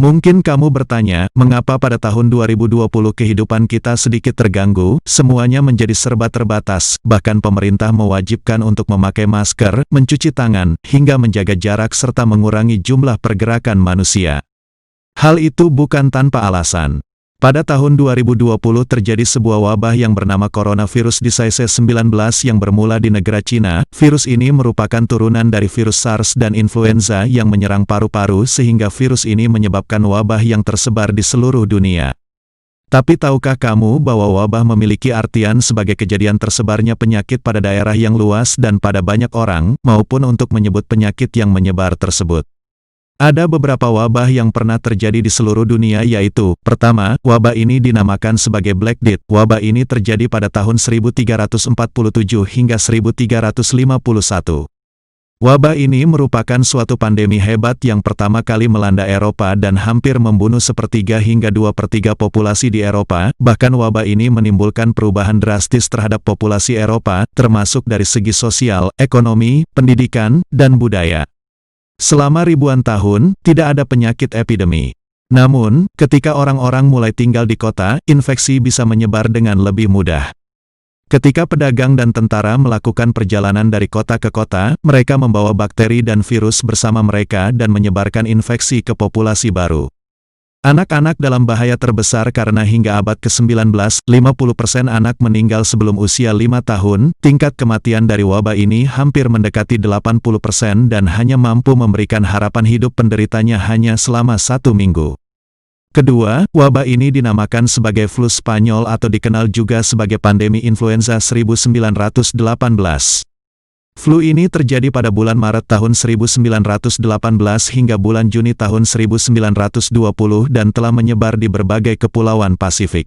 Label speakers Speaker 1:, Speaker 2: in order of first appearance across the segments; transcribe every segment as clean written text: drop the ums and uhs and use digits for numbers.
Speaker 1: Mungkin kamu bertanya, mengapa pada tahun 2020 kehidupan kita sedikit terganggu, semuanya menjadi serba terbatas, bahkan pemerintah mewajibkan untuk memakai masker, mencuci tangan, hingga menjaga jarak serta mengurangi jumlah pergerakan manusia. Hal itu bukan tanpa alasan. Pada tahun 2020 terjadi sebuah wabah yang bernama coronavirus disease 19 yang bermula di negara Cina. Virus ini merupakan turunan dari virus SARS dan influenza yang menyerang paru-paru sehingga virus ini menyebabkan wabah yang tersebar di seluruh dunia. Tapi tahukah kamu bahwa wabah memiliki artian sebagai kejadian tersebarnya penyakit pada daerah yang luas dan pada banyak orang, maupun untuk menyebut penyakit yang menyebar tersebut? Ada beberapa wabah yang pernah terjadi di seluruh dunia yaitu, pertama, wabah ini dinamakan sebagai Black Death. Wabah ini terjadi pada tahun 1347 hingga 1351. Wabah ini merupakan suatu pandemi hebat yang pertama kali melanda Eropa dan hampir membunuh sepertiga hingga 2/3 populasi di Eropa. Bahkan wabah ini menimbulkan perubahan drastis terhadap populasi Eropa, termasuk dari segi sosial, ekonomi, pendidikan, dan budaya. Selama ribuan tahun, tidak ada penyakit epidemi. Namun, ketika orang-orang mulai tinggal di kota, infeksi bisa menyebar dengan lebih mudah. Ketika pedagang dan tentara melakukan perjalanan dari kota ke kota, mereka membawa bakteri dan virus bersama mereka dan menyebarkan infeksi ke populasi baru. Anak-anak dalam bahaya terbesar karena hingga abad ke-19, 50% anak meninggal sebelum usia 5 tahun, tingkat kematian dari wabah ini hampir mendekati 80% dan hanya mampu memberikan harapan hidup penderitanya hanya selama 1 minggu. Kedua, wabah ini dinamakan sebagai flu Spanyol atau dikenal juga sebagai pandemi influenza 1918. Flu ini terjadi pada bulan Maret tahun 1918 hingga bulan Juni tahun 1920 dan telah menyebar di berbagai kepulauan Pasifik.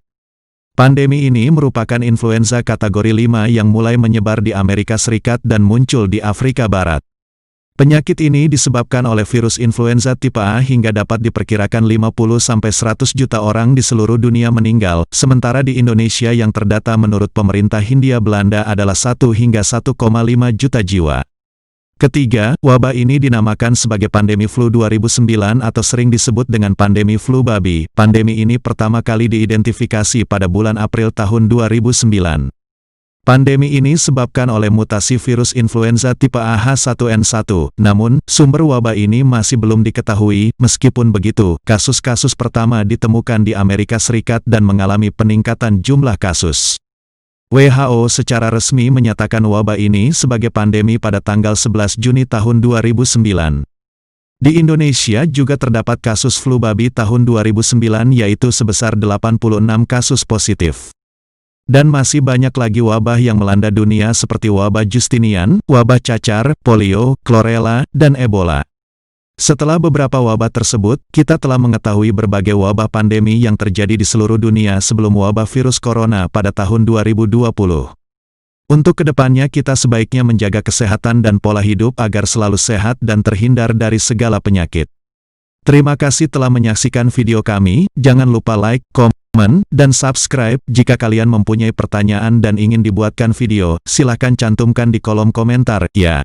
Speaker 1: Pandemi ini merupakan influenza kategori 5 yang mulai menyebar di Amerika Serikat dan muncul di Afrika Barat. Penyakit ini disebabkan oleh virus influenza tipe A hingga dapat diperkirakan 50-100 juta orang di seluruh dunia meninggal, sementara di Indonesia yang terdata menurut pemerintah Hindia Belanda adalah 1 hingga 1,5 juta jiwa. Ketiga, wabah ini dinamakan sebagai pandemi flu 2009 atau sering disebut dengan pandemi flu babi. Pandemi ini pertama kali diidentifikasi pada bulan April tahun 2009. Pandemi ini disebabkan oleh mutasi virus influenza tipe AH1N1, namun, sumber wabah ini masih belum diketahui. Meskipun begitu, kasus-kasus pertama ditemukan di Amerika Serikat dan mengalami peningkatan jumlah kasus. WHO secara resmi menyatakan wabah ini sebagai pandemi pada tanggal 11 Juni tahun 2009. Di Indonesia juga terdapat kasus flu babi tahun 2009 yaitu sebesar 86 kasus positif. Dan masih banyak lagi wabah yang melanda dunia seperti wabah Justinian, wabah cacar, polio, chlorella, dan Ebola. Setelah beberapa wabah tersebut, kita telah mengetahui berbagai wabah pandemi yang terjadi di seluruh dunia sebelum wabah virus corona pada tahun 2020. Untuk kedepannya kita sebaiknya menjaga kesehatan dan pola hidup agar selalu sehat dan terhindar dari segala penyakit. Terima kasih telah menyaksikan video kami, jangan lupa like, komen, dan subscribe. Jika kalian mempunyai pertanyaan dan ingin dibuatkan video, silakan cantumkan di kolom komentar, ya.